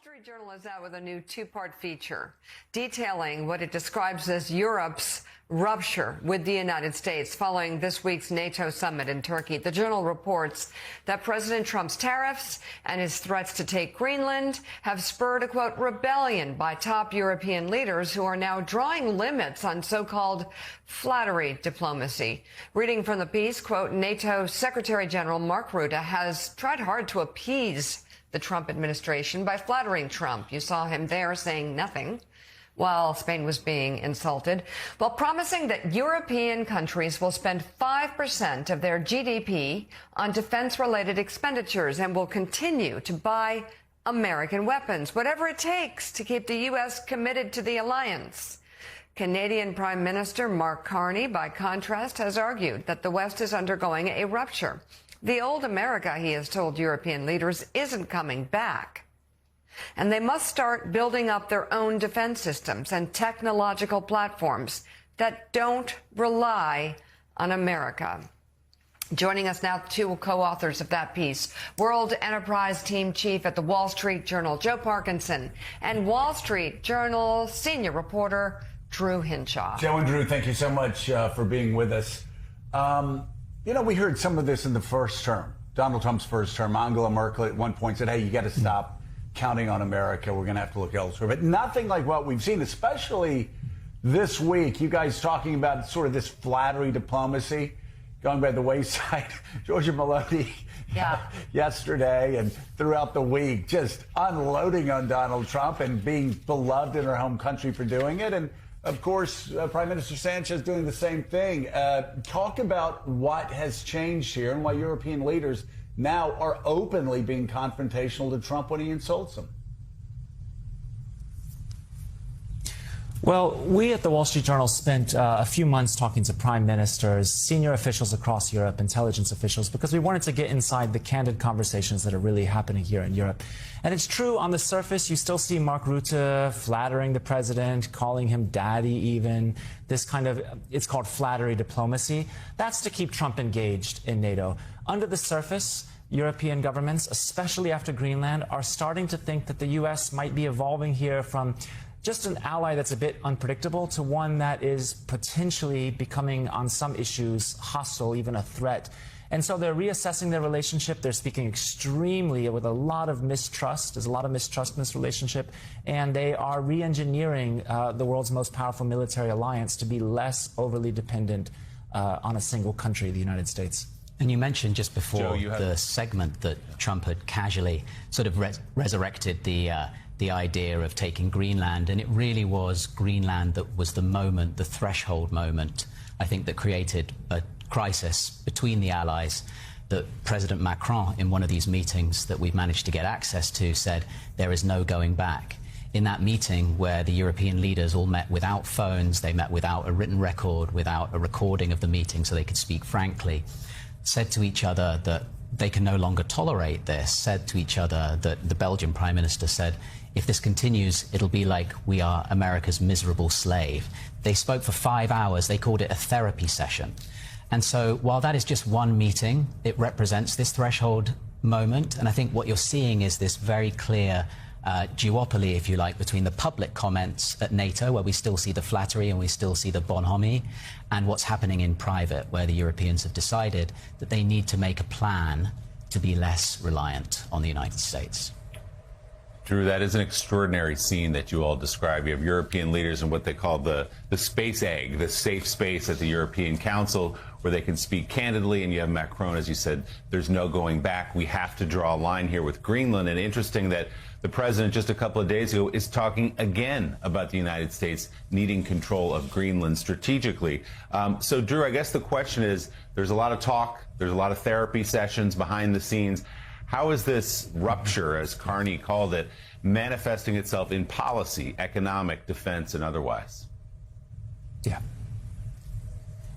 Street Journal is out with a new two-part feature detailing what it describes as Europe's rupture with the United States following this week's NATO summit in Turkey. The Journal reports that President Trump's tariffs and his threats to take Greenland have spurred a, quote, rebellion by top European leaders who are now drawing limits on so-called flattery diplomacy. Reading from the piece, quote, NATO Secretary General Mark Rutte has tried hard to appease the Trump administration by flattering Trump. You saw him there saying nothing while Spain was being insulted, while promising that European countries will spend 5% of their GDP on defense-related expenditures and will continue to buy American weapons, whatever it takes to keep the U.S. committed to the alliance. Canadian Prime Minister Mark Carney, by contrast, has argued that the West is undergoing a rupture. The old America, he has told European leaders, isn't coming back. And they must start building up their own defense systems and technological platforms that don't rely on America. Joining us now, two co-authors of that piece, World Enterprise Team Chief at the Wall Street Journal, Joe Parkinson, and Wall Street Journal senior reporter Drew Hinshaw. Joe and Drew, thank you so much for being with us. You know, we heard some of this in the first term, Donald Trump's first term. Angela Merkel at one point said, hey, you got to stop counting on America. We're going to have to look elsewhere. But nothing like what we've seen, especially this week. You guys talking about sort of this flattery diplomacy going by the wayside. Georgia Maloney yesterday and throughout the week just unloading on Donald Trump and being beloved in her home country for doing it. And of course, Prime Minister Sanchez doing the same thing. Talk about what has changed here and why European leaders now are openly being confrontational to Trump when he insults them. Well, we at the Wall Street Journal spent a few months talking to prime ministers, senior officials across Europe, intelligence officials, because we wanted to get inside the candid conversations that are really happening here in Europe. And it's true, on the surface, you still see Mark Rutte flattering the president, calling him daddy even. This kind of, it's called flattery diplomacy. That's to keep Trump engaged in NATO. Under the surface, European governments, especially after Greenland, are starting to think that the U.S. might be evolving here from just an ally that's a bit unpredictable to one that is potentially becoming, on some issues, hostile, even a threat. And so they're reassessing their relationship. They're speaking extremely with a lot of mistrust. There's a lot of mistrust in this relationship. And they are re-engineering the world's most powerful military alliance to be less overly dependent on a single country, the United States. And you mentioned just before the segment that Trump had casually sort of resurrected the idea of taking Greenland, and it really was Greenland that was the moment, the threshold moment, I think, that created a crisis between the allies. That President Macron, in one of these meetings that we've managed to get access to, said there is no going back. In that meeting where the European leaders all met without phones, they met without a written record, without a recording of the meeting so they could speak frankly, said to each other that they can no longer tolerate this, said to each other that the Belgian Prime Minister said, if this continues, it'll be like we are America's miserable slave. They spoke for 5 hours. They called it a therapy session. And so while that is just one meeting, it represents this threshold moment. And I think what you're seeing is this very clear duopoly, if you like, between the public comments at NATO, where we still see the flattery and we still see the bonhomie, and what's happening in private, where the Europeans have decided that they need to make a plan to be less reliant on the United States. Drew, that is an extraordinary scene that you all describe. You have European leaders in what they call the space egg, the safe space at the European Council, where they can speak candidly, and you have Macron, as you said, there's no going back. We have to draw a line here with Greenland. And interesting that the president just a couple of days ago is talking again about the United States needing control of Greenland strategically. So, Drew, I guess the question is, there's a lot of talk, there's a lot of therapy sessions behind the scenes. How is this rupture, as Carney called it, manifesting itself in policy, economic, defense, and otherwise? Yeah.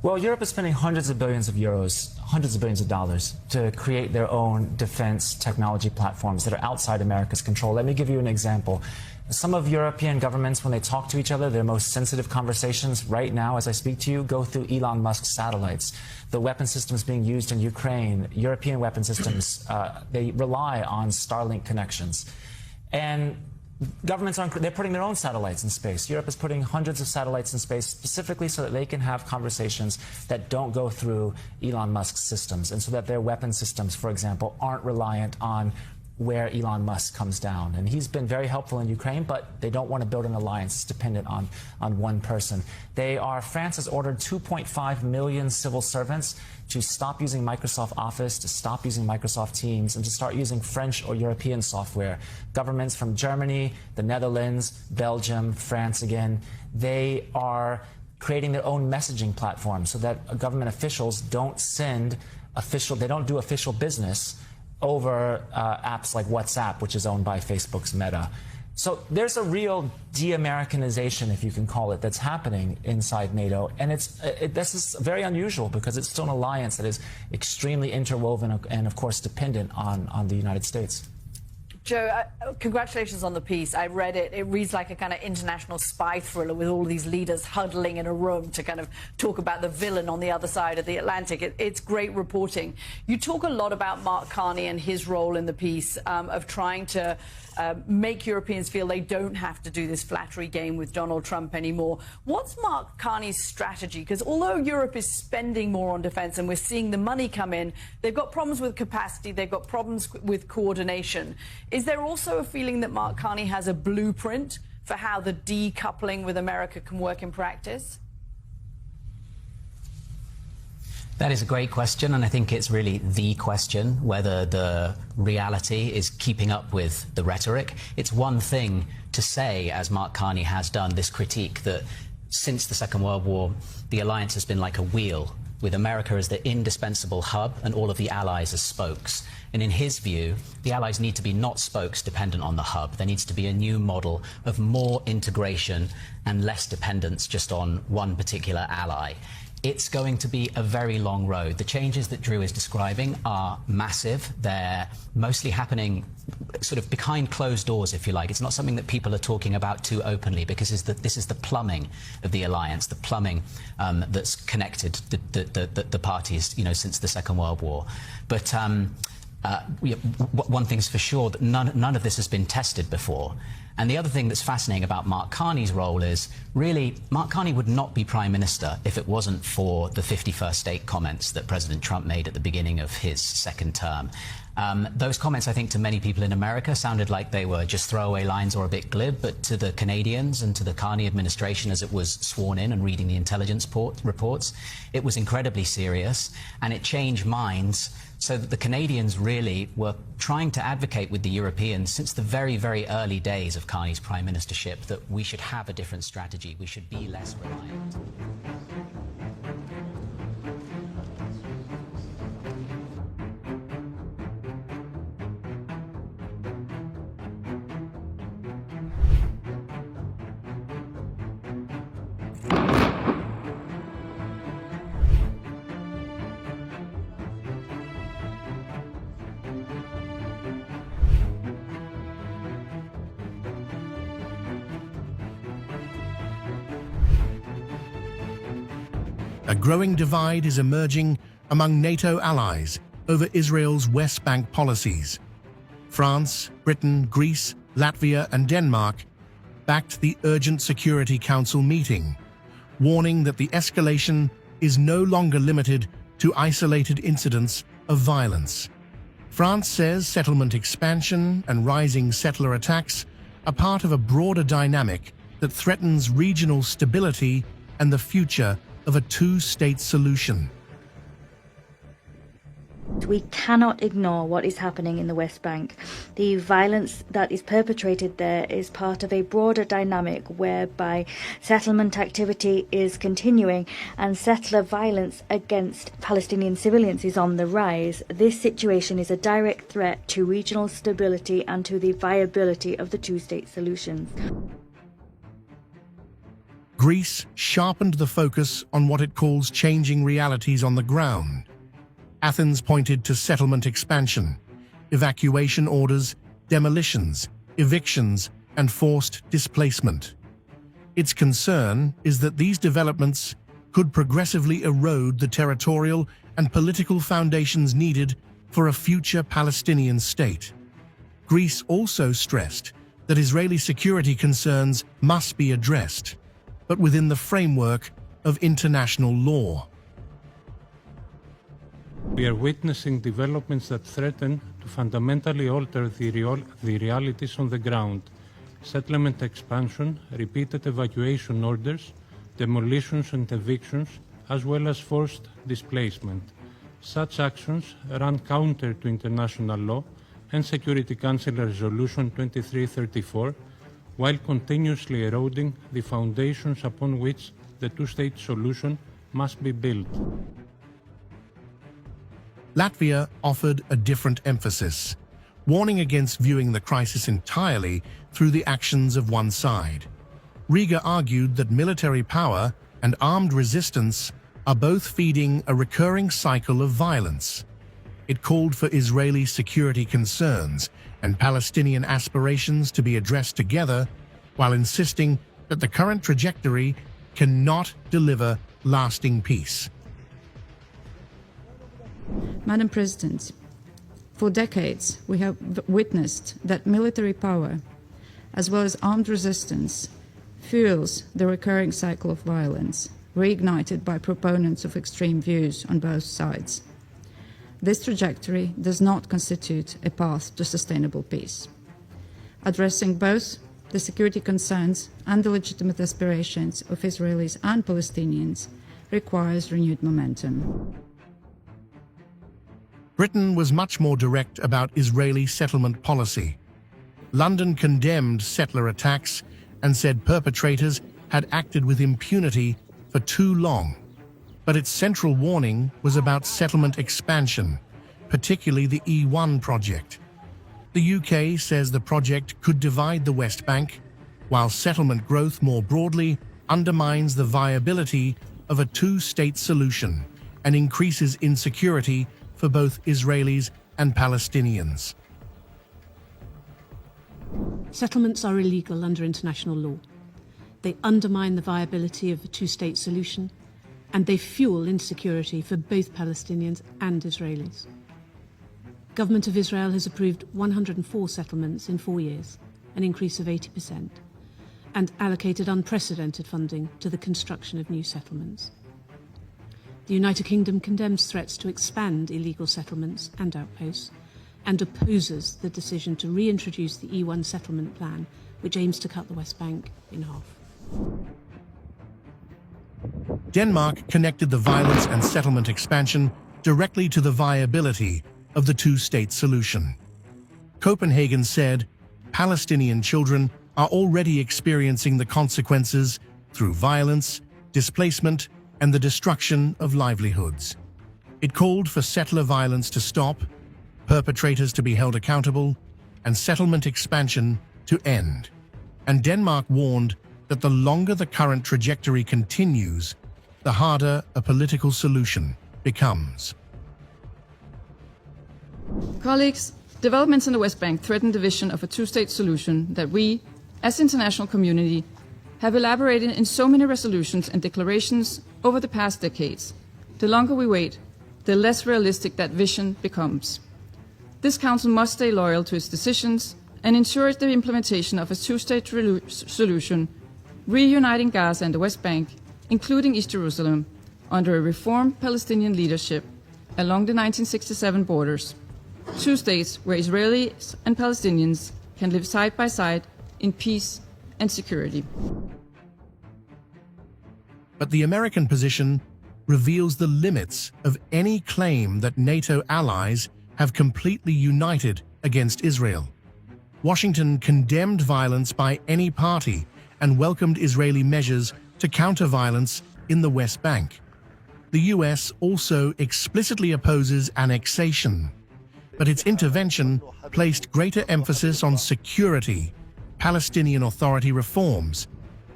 Well, Europe is spending hundreds of billions of euros, hundreds of billions of dollars to create their own defense technology platforms that are outside America's control. Let me give you an example. Some of European governments, when they talk to each other, their most sensitive conversations right now, as I speak to you, go through Elon Musk's satellites. The weapon systems being used in Ukraine, European weapon systems, they rely on Starlink connections. And governments they're putting their own satellites in space. Europe is putting hundreds of satellites in space specifically so that they can have conversations that don't go through Elon Musk's systems, and so that their weapon systems, for example, aren't reliant on where Elon Musk comes down. And he's been very helpful in Ukraine, but they don't want to build an alliance dependent on one person. France has ordered 2.5 million civil servants to stop using Microsoft Office, to stop using Microsoft Teams, and to start using French or European software. Governments from Germany, the Netherlands, Belgium, France again, they are creating their own messaging platform so that government officials don't do official business over apps like WhatsApp, which is owned by Facebook's Meta. So there's a real de-Americanization, if you can call it, that's happening inside NATO. And this is very unusual because it's still an alliance that is extremely interwoven and, of course, dependent on the United States. Joe, congratulations on the piece. I read it. It reads like a kind of international spy thriller with all these leaders huddling in a room to kind of talk about the villain on the other side of the Atlantic. It's great reporting. You talk a lot about Mark Carney and his role in the piece of trying to make Europeans feel they don't have to do this flattery game with Donald Trump anymore. What's Mark Carney's strategy? Because although Europe is spending more on defense and we're seeing the money come in, they've got problems with capacity, they've got problems with coordination. Is there also a feeling that Mark Carney has a blueprint for how the decoupling with America can work in practice? That is a great question, and I think it's really the question, whether the reality is keeping up with the rhetoric. It's one thing to say, as Mark Carney has done, this critique that since the Second World War, the alliance has been like a wheel, with America as the indispensable hub and all of the allies as spokes. And in his view, the allies need to be not spokes dependent on the hub. There needs to be a new model of more integration and less dependence just on one particular ally. It's going to be a very long road. The changes that Drew is describing are massive. They're mostly happening sort of behind closed doors, if you like. It's not something that people are talking about too openly, because this is the plumbing of the alliance, the plumbing that's connected the parties, since the Second World War. But one thing's for sure, that none of this has been tested before. And the other thing that's fascinating about Mark Carney's role is, really, Mark Carney would not be Prime Minister if it wasn't for the 51st state comments that President Trump made at the beginning of his second term. Those comments, I think, to many people in America sounded like they were just throwaway lines or a bit glib, but to the Canadians and to the Carney administration as it was sworn in and reading the intelligence reports, it was incredibly serious, and it changed minds, so that the Canadians really were trying to advocate with the Europeans since the very, very early days of Carney's prime ministership that we should have a different strategy. We should be less reliant. A growing divide is emerging among NATO allies over Israel's West Bank policies. France, Britain, Greece, Latvia, and Denmark backed the urgent Security Council meeting, warning that the escalation is no longer limited to isolated incidents of violence. France says settlement expansion and rising settler attacks are part of a broader dynamic that threatens regional stability and the future of a two-state solution. We cannot ignore what is happening in the West Bank. The violence that is perpetrated there is part of a broader dynamic whereby settlement activity is continuing and settler violence against Palestinian civilians is on the rise. This situation is a direct threat to regional stability and to the viability of the two-state solutions. Greece sharpened the focus on what it calls changing realities on the ground. Athens pointed to settlement expansion, evacuation orders, demolitions, evictions, and forced displacement. Its concern is that these developments could progressively erode the territorial and political foundations needed for a future Palestinian state. Greece also stressed that Israeli security concerns must be addressed, but within the framework of international law. We are witnessing developments that threaten to fundamentally alter the realities on the ground. Settlement expansion, repeated evacuation orders, demolitions and evictions, as well as forced displacement. Such actions run counter to international law and Security Council Resolution 2334, while continuously eroding the foundations upon which the two-state solution must be built. Latvia offered a different emphasis, warning against viewing the crisis entirely through the actions of one side. Riga argued that military power and armed resistance are both feeding a recurring cycle of violence. It called for Israeli security concerns and Palestinian aspirations to be addressed together, while insisting that the current trajectory cannot deliver lasting peace. Madam President, for decades we have witnessed that military power, as well as armed resistance, fuels the recurring cycle of violence, reignited by proponents of extreme views on both sides. This trajectory does not constitute a path to sustainable peace. Addressing both the security concerns and the legitimate aspirations of Israelis and Palestinians requires renewed momentum. Britain was much more direct about Israeli settlement policy. London condemned settler attacks and said perpetrators had acted with impunity for too long. But its central warning was about settlement expansion, particularly the E1 project. The UK says the project could divide the West Bank, while settlement growth more broadly undermines the viability of a two-state solution and increases insecurity for both Israelis and Palestinians. Settlements are illegal under international law. They undermine the viability of a two-state solution, and they fuel insecurity for both Palestinians and Israelis. The government of Israel has approved 104 settlements in 4 years, an increase of 80%, and allocated unprecedented funding to the construction of new settlements. The United Kingdom condemns threats to expand illegal settlements and outposts, and opposes the decision to reintroduce the E1 settlement plan, which aims to cut the West Bank in half. Denmark connected the violence and settlement expansion directly to the viability of the two-state solution. Copenhagen said Palestinian children are already experiencing the consequences through violence, displacement, and the destruction of livelihoods. It called for settler violence to stop, perpetrators to be held accountable, and settlement expansion to end. And Denmark warned that the longer the current trajectory continues, the harder a political solution becomes. Colleagues, developments in the West Bank threaten the vision of a two-state solution that we, as international community, have elaborated in so many resolutions and declarations over the past decades. The longer we wait, the less realistic that vision becomes. This Council must stay loyal to its decisions and ensure the implementation of a two-state solution, reuniting Gaza and the West Bank, including East Jerusalem, under a reformed Palestinian leadership along the 1967 borders. Two states where Israelis and Palestinians can live side by side in peace and security. But the American position reveals the limits of any claim that NATO allies have completely united against Israel. Washington condemned violence by any party and welcomed Israeli measures to counter violence in the West Bank. The US also explicitly opposes annexation, but its intervention placed greater emphasis on security, Palestinian Authority reforms,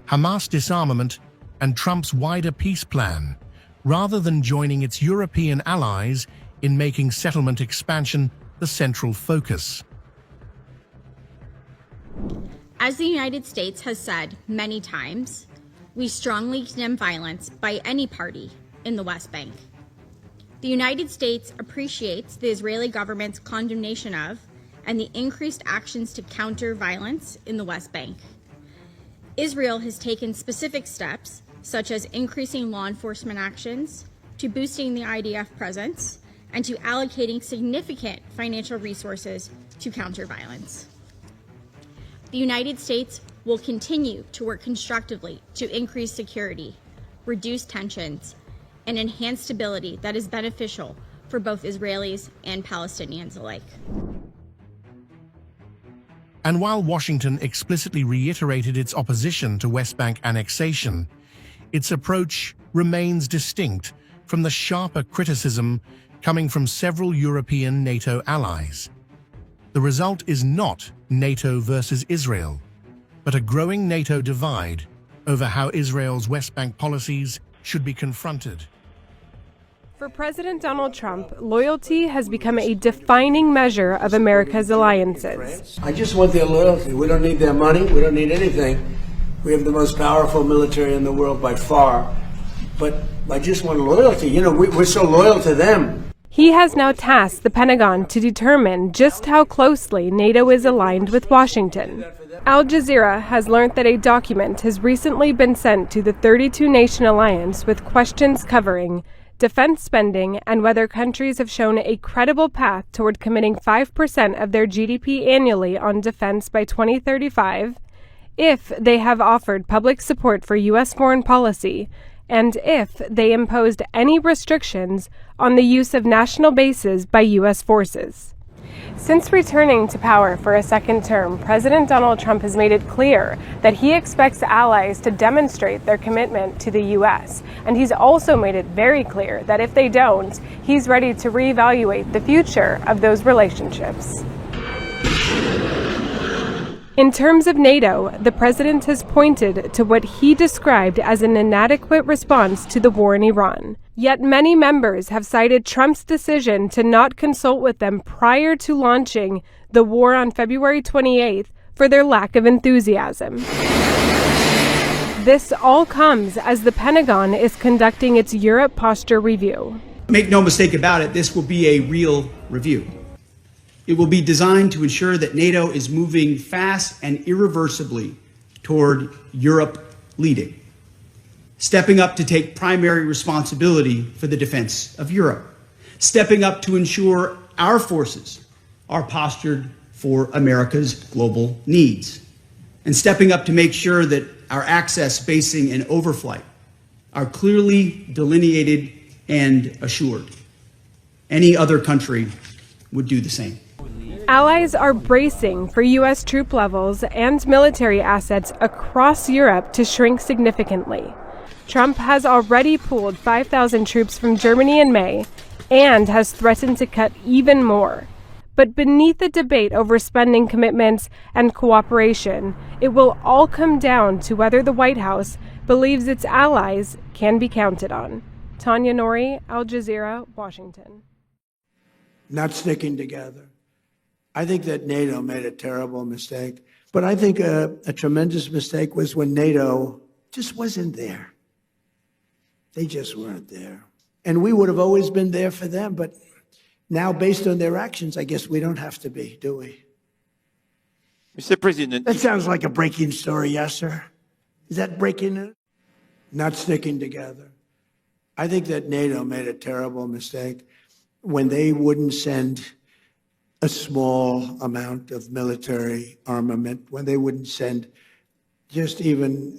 Hamas disarmament, and Trump's wider peace plan, rather than joining its European allies in making settlement expansion the central focus. As the United States has said many times, we strongly condemn violence by any party in the West Bank. The United States appreciates the Israeli government's condemnation of and the increased actions to counter violence in the West Bank. Israel has taken specific steps, such as increasing law enforcement actions, to boosting the IDF presence, and to allocating significant financial resources to counter violence. The United States will continue to work constructively to increase security, reduce tensions, and enhance stability that is beneficial for both Israelis and Palestinians alike. And while Washington explicitly reiterated its opposition to West Bank annexation, its approach remains distinct from the sharper criticism coming from several European NATO allies. The result is not NATO versus Israel, but a growing NATO divide over how Israel's West Bank policies should be confronted. For President Donald Trump, loyalty has become a defining measure of America's alliances. I just want their loyalty. We don't need their money. We don't need anything. We have the most powerful military in the world by far. But I just want loyalty. You know, we're so loyal to them. He has now tasked the Pentagon to determine just how closely NATO is aligned with Washington. Al Jazeera has learned that a document has recently been sent to the 32-nation alliance with questions covering defense spending and whether countries have shown a credible path toward committing 5% of their GDP annually on defense by 2035, if they have offered public support for U.S. foreign policy, and if they imposed any restrictions on the use of national bases by U.S. forces. Since returning to power for a second term, President Donald Trump has made it clear that he expects allies to demonstrate their commitment to the U.S. And he's also made it very clear that if they don't, he's ready to reevaluate the future of those relationships. In terms of NATO, the president has pointed to what he described as an inadequate response to the war in Iran. Yet many members have cited Trump's decision to not consult with them prior to launching the war on February 28th for their lack of enthusiasm. This all comes as the Pentagon is conducting its Europe posture review. Make no mistake about it, this will be a real review. It will be designed to ensure that NATO is moving fast and irreversibly toward Europe leading, stepping up to take primary responsibility for the defense of Europe, stepping up to ensure our forces are postured for America's global needs, and stepping up to make sure that our access, basing, and overflight are clearly delineated and assured. Any other country would do the same. Allies are bracing for U.S. troop levels and military assets across Europe to shrink significantly. Trump has already pulled 5,000 troops from Germany in May and has threatened to cut even more. But beneath the debate over spending commitments and cooperation, it will all come down to whether the White House believes its allies can be counted on. Tanya Nori, Al Jazeera, Washington. Not sticking together. I think that NATO made a terrible mistake. But I think a tremendous mistake was when NATO just wasn't there. They just weren't there. And we would have always been there for them. But now, based on their actions, I guess we don't have to be, do we? Mr. President. That sounds like a breaking story, yes, sir? Is that breaking it? Not sticking together. I think that NATO made a terrible mistake when they wouldn't send a small amount of military armament, when they wouldn't send, just even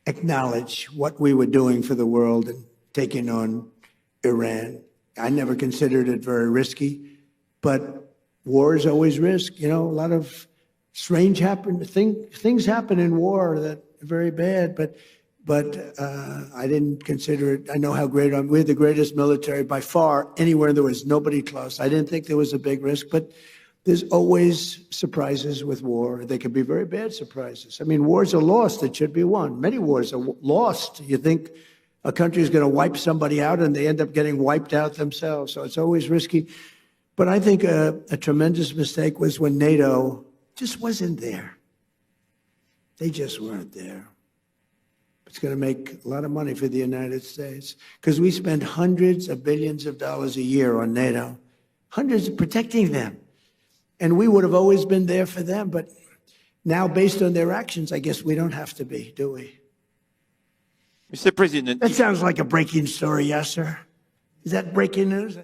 acknowledge what we were doing for the world and taking on Iran. I never considered it very risky, but war is always risk. You know, a lot of strange things happen in war that are very bad, but I didn't consider it. I know how great we're the greatest military by far. Anywhere there was nobody close. I didn't think there was a big risk, but there's always surprises with war. They can be very bad surprises. I mean, wars are lost that should be won. Many wars are lost. You think a country is going to wipe somebody out and they end up getting wiped out themselves. So it's always risky. But I think a tremendous mistake was when NATO just wasn't there. They just weren't there. It's going to make a lot of money for the United States because we spend hundreds of billions of dollars a year on NATO, hundreds of protecting them. And we would have always been there for them. But now, based on their actions, I guess we don't have to be, do we? Mr. President. That sounds like a breaking story, yes, sir? Is that breaking news?